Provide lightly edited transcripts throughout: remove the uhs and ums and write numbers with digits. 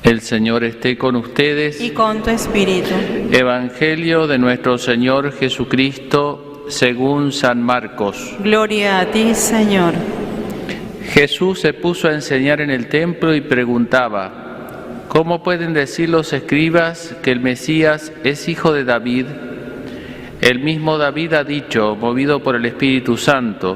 El Señor esté con ustedes. Y con tu espíritu. Evangelio de nuestro Señor Jesucristo según San Marcos. Gloria a ti, Señor. Jesús se puso a enseñar en el templo y preguntaba: ¿Cómo pueden decir los escribas que el Mesías es hijo de David? El mismo David ha dicho, movido por el Espíritu Santo: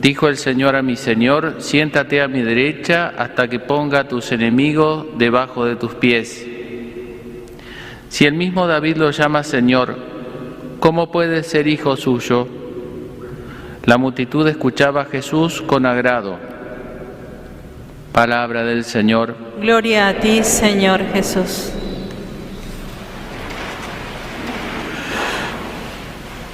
dijo el Señor a mi Señor, siéntate a mi derecha hasta que ponga a tus enemigos debajo de tus pies. Si el mismo David lo llama Señor, ¿cómo puede ser hijo suyo? La multitud escuchaba a Jesús con agrado. Palabra del Señor. Gloria a ti, Señor Jesús.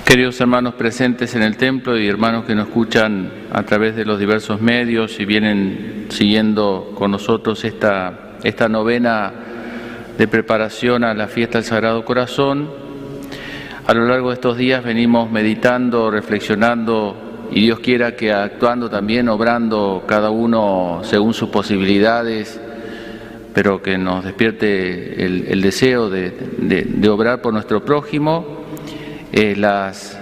Queridos hermanos presentes en el templo y hermanos que nos escuchan a través de los diversos medios y vienen siguiendo con nosotros esta novena de preparación a la fiesta del Sagrado Corazón, a lo largo de estos días venimos meditando, reflexionando y Dios quiera que actuando también, obrando cada uno según sus posibilidades, pero que nos despierte el deseo de obrar por nuestro prójimo. Las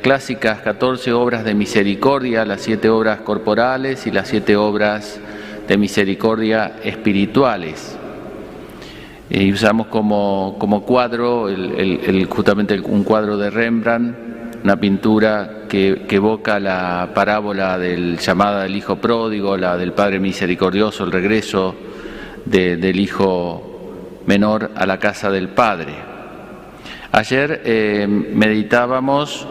clásicas 14 obras de misericordia, las 7 obras corporales y las 7 obras de misericordia espirituales. Y usamos como cuadro justamente un cuadro de Rembrandt, una pintura que evoca la parábola llamada del Hijo Pródigo, la del Padre Misericordioso, el regreso del Hijo menor a la casa del Padre. Ayer meditábamos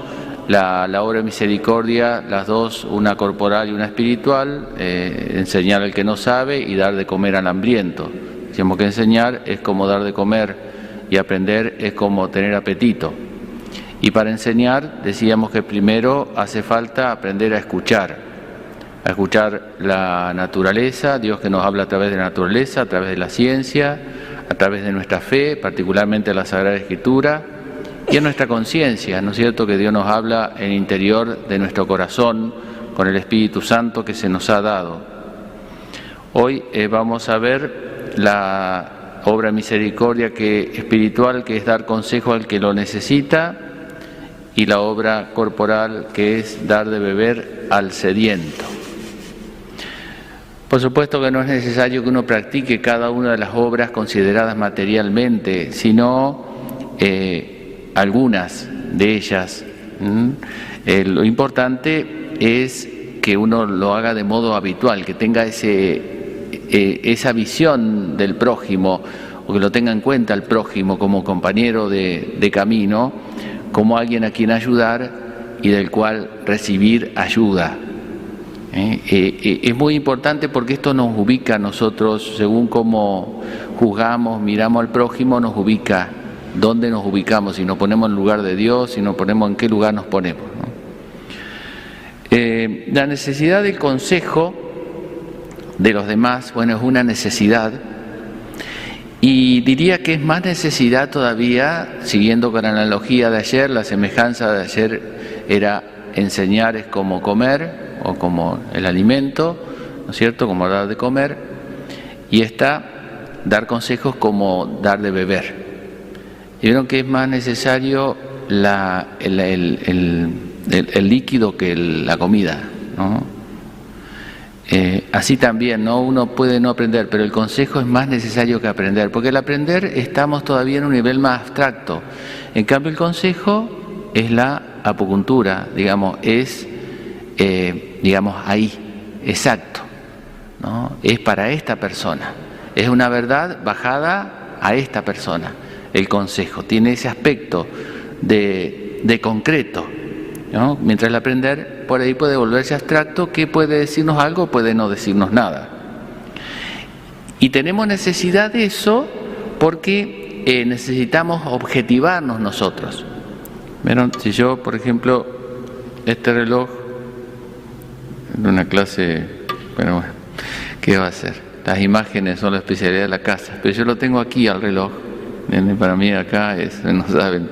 la obra de misericordia, las dos, una corporal y una espiritual, enseñar al que no sabe y dar de comer al hambriento. Decíamos que enseñar es como dar de comer y aprender es como tener apetito. Y para enseñar decíamos que primero hace falta aprender a escuchar la naturaleza, Dios que nos habla a través de la naturaleza, a través de la ciencia, a través de nuestra fe, particularmente la Sagrada Escritura, y en nuestra conciencia, ¿no es cierto?, que Dios nos habla en el interior de nuestro corazón con el Espíritu Santo que se nos ha dado. Hoy vamos a ver la obra misericordia espiritual, que es dar consejo al que lo necesita, y la obra corporal, que es dar de beber al sediento. Por supuesto que no es necesario que uno practique cada una de las obras consideradas materialmente, sino algunas de ellas. Lo importante es que uno lo haga de modo habitual, que tenga esa visión del prójimo, o que lo tenga en cuenta el prójimo como compañero de camino, como alguien a quien ayudar y del cual recibir ayuda. Es muy importante porque esto nos ubica a nosotros, según cómo juzgamos, miramos al prójimo, nos ubica dónde nos ubicamos, si nos ponemos en el lugar de Dios, si nos ponemos en qué lugar nos ponemos, ¿no? La necesidad del consejo de los demás, bueno, es una necesidad, y diría que es más necesidad todavía, siguiendo con la analogía de ayer, la semejanza de ayer era enseñar es como comer, o como el alimento, ¿no es cierto?, como dar de comer, y dar consejos como dar de beber. Y vieron que es más necesario el líquido que la comida, ¿no? Así también, ¿no? Uno puede no aprender, pero el consejo es más necesario que aprender, porque el aprender estamos todavía en un nivel más abstracto. En cambio, el consejo es la acupuntura, digamos, es ahí, exacto, ¿no? Es para esta persona, es una verdad bajada a esta persona. El consejo tiene ese aspecto de concreto, ¿no? Mientras el aprender por ahí puede volverse abstracto, que puede decirnos algo, puede no decirnos nada. Y tenemos necesidad de eso porque necesitamos objetivarnos nosotros. ¿Vieron? Si yo, por ejemplo, este reloj, en una clase, bueno, ¿qué va a hacer? Las imágenes son la especialidad de la casa, pero yo lo tengo aquí al reloj. Para mí acá no saben,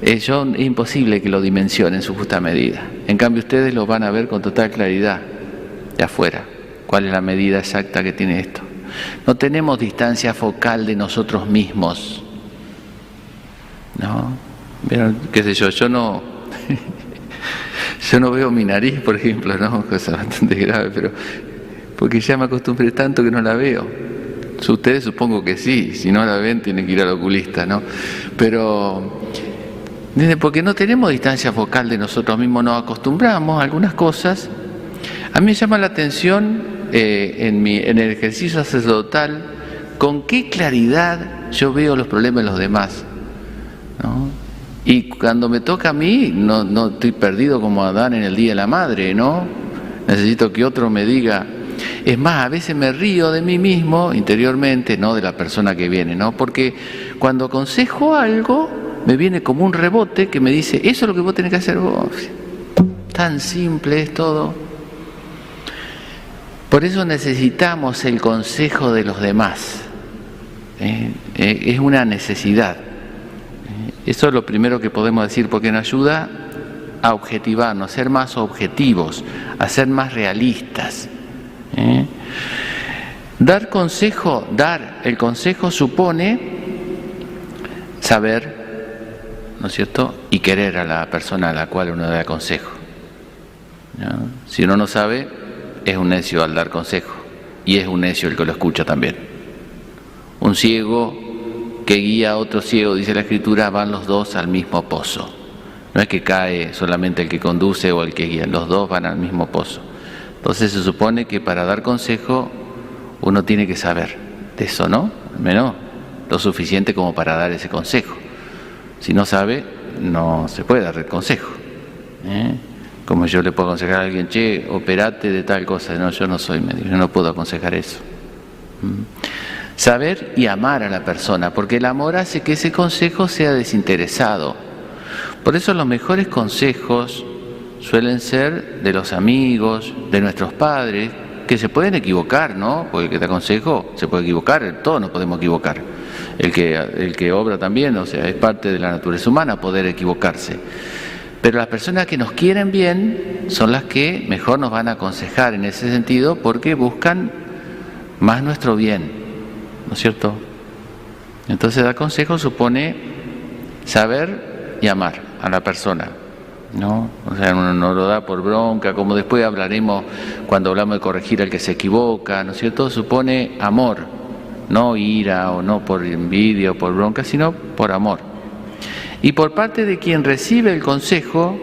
es imposible que lo dimensionen en su justa medida. En cambio ustedes lo van a ver con total claridad de afuera, cuál es la medida exacta que tiene esto. No tenemos distancia focal de nosotros mismos, ¿no? ¿Vieron? ¿Qué sé yo? Yo no veo mi nariz, por ejemplo, ¿no? Cosa bastante grave, pero porque ya me acostumbré tanto que no la veo. Ustedes supongo que sí, si no la ven tienen que ir al oculista, ¿no? Pero porque no tenemos distancia focal de nosotros mismos, nos acostumbramos a algunas cosas. A mí me llama la atención en el ejercicio sacerdotal con qué claridad yo veo los problemas de los demás, ¿no? Y cuando me toca a mí, no estoy perdido como Adán en el Día de la Madre, ¿no? Necesito que otro me diga. Es más, a veces me río de mí mismo interiormente, no de la persona que viene, ¿no? Porque cuando aconsejo algo, me viene como un rebote que me dice, eso es lo que vos tenés que hacer vos. Tan simple es todo. Por eso necesitamos el consejo de los demás. Es una necesidad. Eso es lo primero que podemos decir, porque nos ayuda a objetivarnos, a ser más objetivos, a ser más realistas. Dar el consejo supone saber, ¿no es cierto?, y querer a la persona a la cual uno da consejo, ¿no? Si uno no sabe, es un necio al dar consejo, y es un necio el que lo escucha también. Un ciego que guía a otro ciego, dice la Escritura, van los dos al mismo pozo. No es que cae solamente el que conduce o el que guía, los dos van al mismo pozo. Entonces se supone que para dar consejo uno tiene que saber de eso, ¿no? Al menos lo suficiente como para dar ese consejo. Si no sabe, no se puede dar el consejo. Como yo le puedo aconsejar a alguien, che, operate de tal cosa. No, yo no soy médico, yo no puedo aconsejar eso. Saber y amar a la persona, porque el amor hace que ese consejo sea desinteresado. Por eso los mejores consejos suelen ser de los amigos, de nuestros padres, que se pueden equivocar, ¿no? Porque el que te aconsejo se puede equivocar, todos nos podemos equivocar. El que obra también, o sea, es parte de la naturaleza humana poder equivocarse. Pero las personas que nos quieren bien son las que mejor nos van a aconsejar en ese sentido, porque buscan más nuestro bien, ¿no es cierto? Entonces dar consejo supone saber y amar a la persona, ¿no? O sea, uno no lo da por bronca, como después hablaremos cuando hablamos de corregir al que se equivoca, ¿no es cierto? Supone amor, no ira o no por envidia o por bronca, sino por amor. Y por parte de quien recibe el consejo,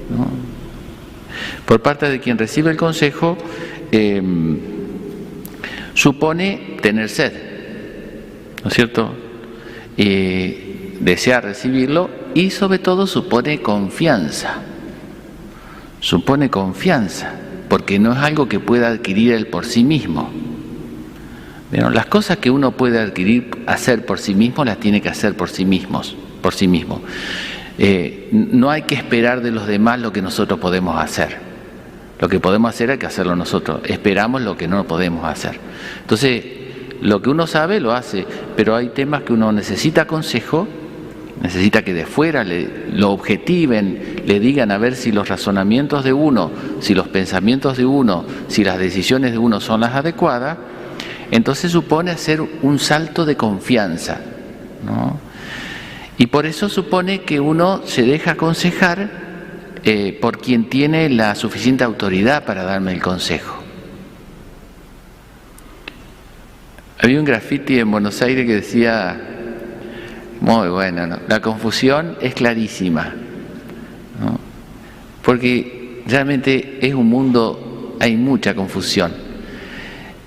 ¿no? Por parte de quien recibe el consejo, supone tener sed, ¿no es cierto? Desear recibirlo y sobre todo supone confianza. Supone confianza, porque no es algo que pueda adquirir él por sí mismo. Bueno, las cosas que uno puede adquirir, hacer por sí mismo, las tiene que hacer por sí mismo. No hay que esperar de los demás lo que nosotros podemos hacer. Lo que podemos hacer hay que hacerlo nosotros. Esperamos lo que no podemos hacer. Entonces, lo que uno sabe lo hace, pero hay temas que uno necesita consejo, necesita que de fuera lo objetiven, le digan a ver si los razonamientos de uno, si los pensamientos de uno, si las decisiones de uno son las adecuadas. Entonces supone hacer un salto de confianza, ¿no? Y por eso supone que uno se deja aconsejar por quien tiene la suficiente autoridad para darme el consejo. Había un graffiti en Buenos Aires que decía, muy bueno, ¿no? La confusión es clarísima, ¿no? Porque realmente es un mundo, hay mucha confusión.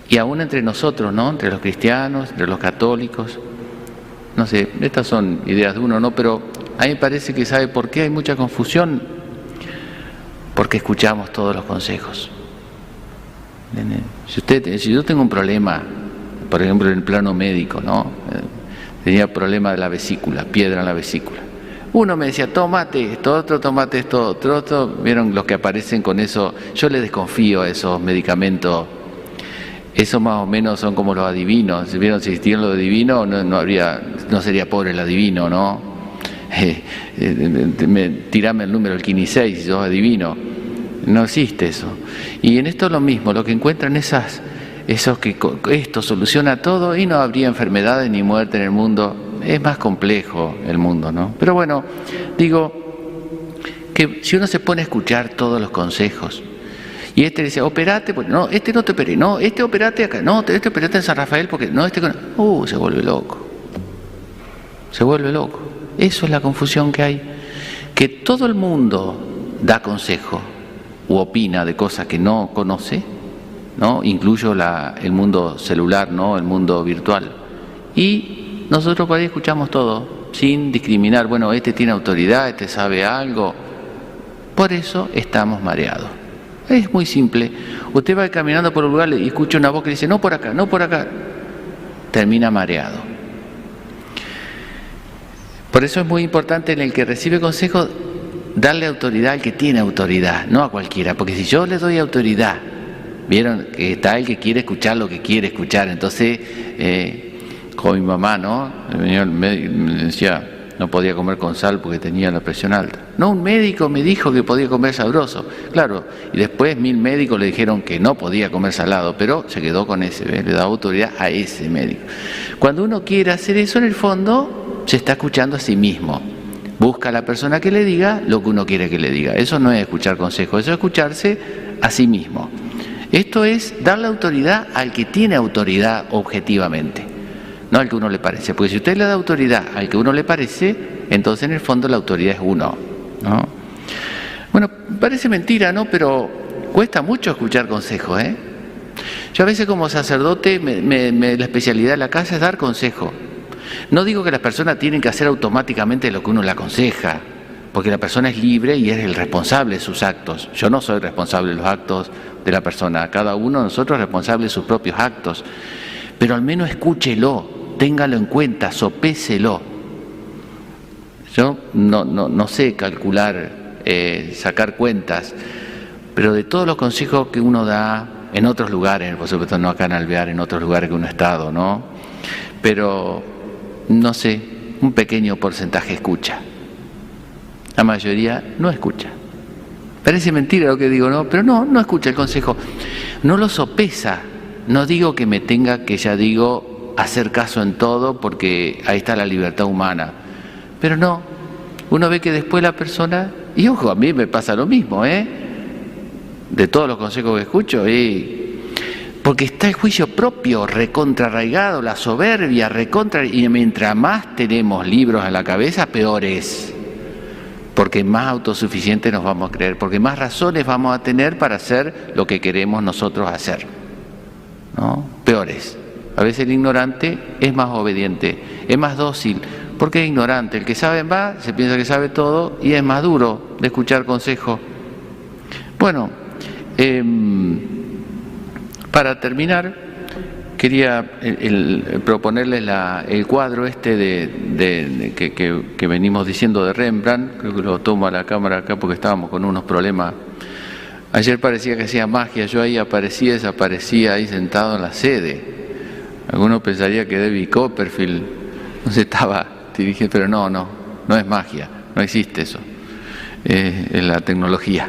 Y aún entre nosotros, ¿no? Entre los cristianos, entre los católicos. No sé, estas son ideas de uno, ¿no? Pero a mí me parece que sabe por qué hay mucha confusión. Porque escuchamos todos los consejos. Si yo tengo un problema, por ejemplo en el plano médico, ¿no? Tenía problema de la vesícula, piedra en la vesícula. Uno me decía, tómate esto, otro, tomate esto, otro. Vieron los que aparecen con eso. Yo les desconfío a esos medicamentos. Eso más o menos son como los adivinos. Si vieron, si existieran los adivinos, no sería pobre el adivino, ¿no? Tirame el número del 15 si sos adivino. No existe eso. Y en esto es lo mismo, lo que encuentran esos que esto soluciona todo y no habría enfermedades ni muerte en el mundo. Es más complejo el mundo, ¿no? Pero bueno, digo que si uno se pone a escuchar todos los consejos, y este le dice, operate, pues no, este no te operé, no, este operate acá, no, este operate en San Rafael, porque no, este se vuelve loco. Se vuelve loco. Eso es la confusión que hay. Que todo el mundo da consejo u opina de cosas que no conoce, ¿no? Incluyo el mundo celular, ¿no? El mundo virtual. Y nosotros por ahí escuchamos todo, sin discriminar, bueno, este tiene autoridad, este sabe algo. Por eso estamos mareados. Es muy simple. Usted va caminando por un lugar y escucha una voz que dice, no por acá, no por acá. Termina mareado. Por eso es muy importante en el que recibe consejo darle autoridad al que tiene autoridad, no a cualquiera. Porque si yo le doy autoridad, vieron que está el que quiere escuchar lo que quiere escuchar. Entonces, con mi mamá, ¿no? Venía el médico, me decía, no podía comer con sal porque tenía la presión alta. No, un médico me dijo que podía comer sabroso. Claro, y después 1000 médicos le dijeron que no podía comer salado, pero se quedó con ese, ¿ves? Le da autoridad a ese médico. Cuando uno quiere hacer eso, en el fondo, se está escuchando a sí mismo. Busca a la persona que le diga lo que uno quiere que le diga. Eso no es escuchar consejos, eso es escucharse a sí mismo. Esto es darle autoridad al que tiene autoridad objetivamente, no al que uno le parece. Porque si usted le da autoridad al que uno le parece, entonces en el fondo la autoridad es uno, ¿no? Bueno, parece mentira, ¿no? Pero cuesta mucho escuchar consejos, ¿eh? Yo a veces como sacerdote, la especialidad de la casa es dar consejo. No digo que las personas tienen que hacer automáticamente lo que uno le aconseja, porque la persona es libre y es el responsable de sus actos. Yo no soy responsable de los actos de la persona, cada uno de nosotros es responsable de sus propios actos. Pero al menos escúchelo, téngalo en cuenta, sopéselo. Yo no sé calcular, sacar cuentas, pero de todos los consejos que uno da en otros lugares, por supuesto no acá en Alvear, en otros lugares que uno ha estado, ¿no? Pero, no sé, un pequeño porcentaje escucha. La mayoría no escucha. Parece mentira lo que digo, ¿no? Pero no escucha el consejo. No lo sopesa. No digo que me tenga que, ya digo, hacer caso en todo porque ahí está la libertad humana. Pero no. Uno ve que después la persona, y ojo, a mí me pasa lo mismo, de todos los consejos que escucho, porque está el juicio propio recontrarraigado, la soberbia y mientras más tenemos libros en la cabeza, peor es. Porque más autosuficientes nos vamos a creer, porque más razones vamos a tener para hacer lo que queremos nosotros hacer, ¿no? Peor es. A veces el ignorante es más obediente, es más dócil, porque es ignorante. El que sabe va, se piensa que sabe todo y es más duro de escuchar consejo. Bueno, para terminar, quería proponerles el cuadro que venimos diciendo de Rembrandt. Creo que lo tomo a la cámara acá porque estábamos con unos problemas. Ayer parecía que hacía magia, yo ahí aparecía, desaparecía ahí sentado en la sede. Algunos pensaría que David Copperfield no se estaba dirigiendo, pero no es magia, no existe eso. Es la tecnología.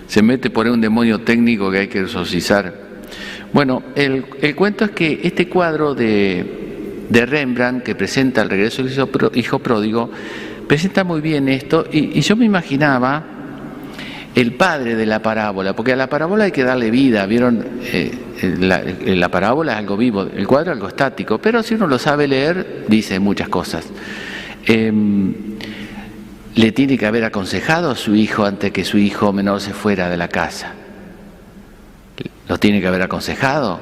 Se mete por ahí un demonio técnico que hay que exorcizar. Bueno, el cuento es que este cuadro de Rembrandt, que presenta el regreso del hijo pródigo, presenta muy bien esto, y yo me imaginaba el padre de la parábola, porque a la parábola hay que darle vida, ¿vieron? La parábola es algo vivo, el cuadro es algo estático, pero si uno lo sabe leer, dice muchas cosas. Le tiene que haber aconsejado a su hijo antes que su hijo menor se fuera de la casa. Lo tiene que haber aconsejado.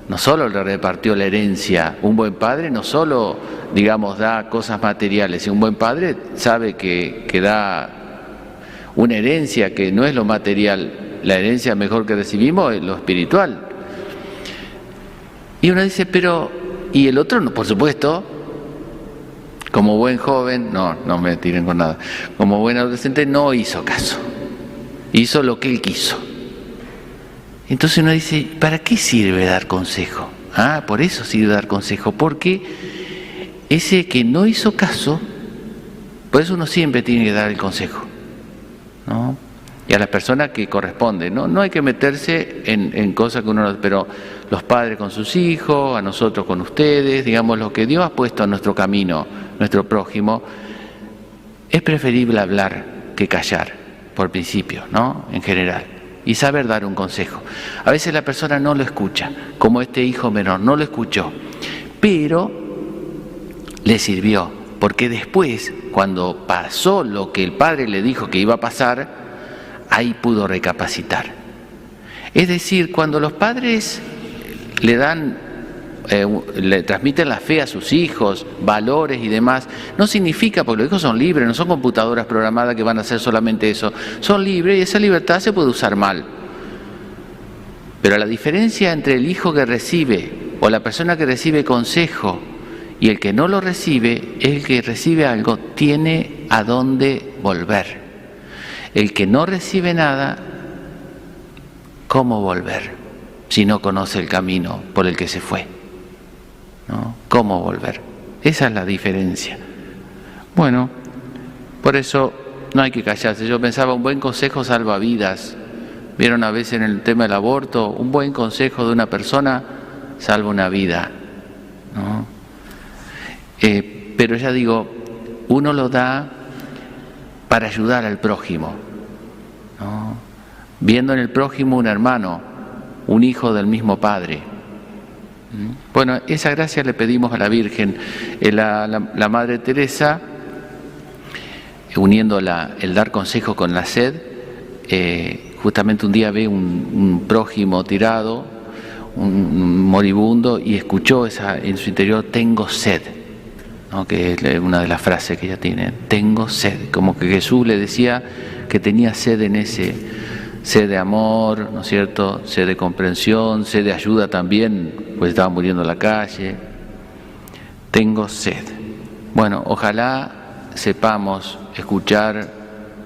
No solo le repartió la herencia. Un buen padre no solo, digamos, da cosas materiales. Un buen padre sabe que da una herencia que no es lo material. La herencia mejor que recibimos es lo espiritual. Y uno dice, pero... Y el otro, por supuesto, como buen joven, no me tiren con nada, como buen adolescente no hizo caso. Hizo lo que él quiso. Entonces uno dice, ¿para qué sirve dar consejo? Por eso sirve dar consejo, porque ese que no hizo caso, por eso uno siempre tiene que dar el consejo, ¿no? y a las personas que corresponden. No hay que meterse en cosas que uno no, pero los padres con sus hijos, a nosotros con ustedes, digamos, lo que Dios ha puesto en nuestro camino, nuestro prójimo, es preferible hablar que callar, por principio, ¿no? En general. Y saber dar un consejo. A veces la persona no lo escucha, como este hijo menor, no lo escuchó, pero le sirvió, porque después, cuando pasó lo que el padre le dijo que iba a pasar, ahí pudo recapacitar. Es decir, cuando los padres le transmiten la fe a sus hijos, valores y demás, no significa, porque los hijos son libres, no son computadoras programadas que van a hacer solamente eso, son libres y esa libertad se puede usar mal. Pero la diferencia entre el hijo que recibe o la persona que recibe consejo y el que no lo recibe, es el que recibe algo, tiene a dónde volver. El que no recibe nada, ¿cómo volver si no conoce el camino por el que se fue? ¿No? ¿Cómo volver? Esa es la diferencia. Bueno, por eso no hay que callarse. Yo pensaba, un buen consejo salva vidas. Vieron a veces en el tema del aborto, un buen consejo de una persona salva una vida, ¿no? Pero ya digo, uno lo da para ayudar al prójimo, ¿no? Viendo en el prójimo un hermano, un hijo del mismo padre. Bueno, esa gracia le pedimos a la Virgen. La Madre Teresa, uniendo el dar consejo con la sed, justamente un día ve un prójimo tirado, un moribundo, y escuchó en su interior, tengo sed, ¿no? Que es una de las frases que ella tiene, tengo sed, como que Jesús le decía que tenía sed en ese, sed de amor, ¿no es cierto?, sed de comprensión, sed de ayuda también, pues estaba muriendo en la calle, tengo sed. Bueno, ojalá sepamos escuchar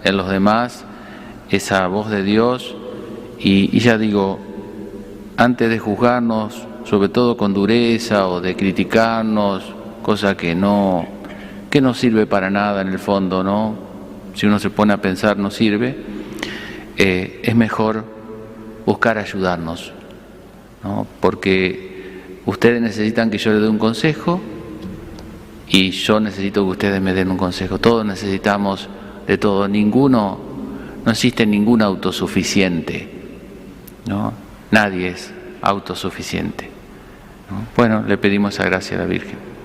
en los demás esa voz de Dios y ya digo, antes de juzgarnos, sobre todo con dureza o de criticarnos, cosa que no sirve para nada en el fondo, ¿no? Si uno se pone a pensar no sirve, es mejor buscar ayudarnos, ¿no? Porque ustedes necesitan que yo les dé un consejo y yo necesito que ustedes me den un consejo. Todos necesitamos de todo, no existe ningún autosuficiente, ¿no? Nadie es autosuficiente, ¿no? Bueno, le pedimos esa gracia a la Virgen.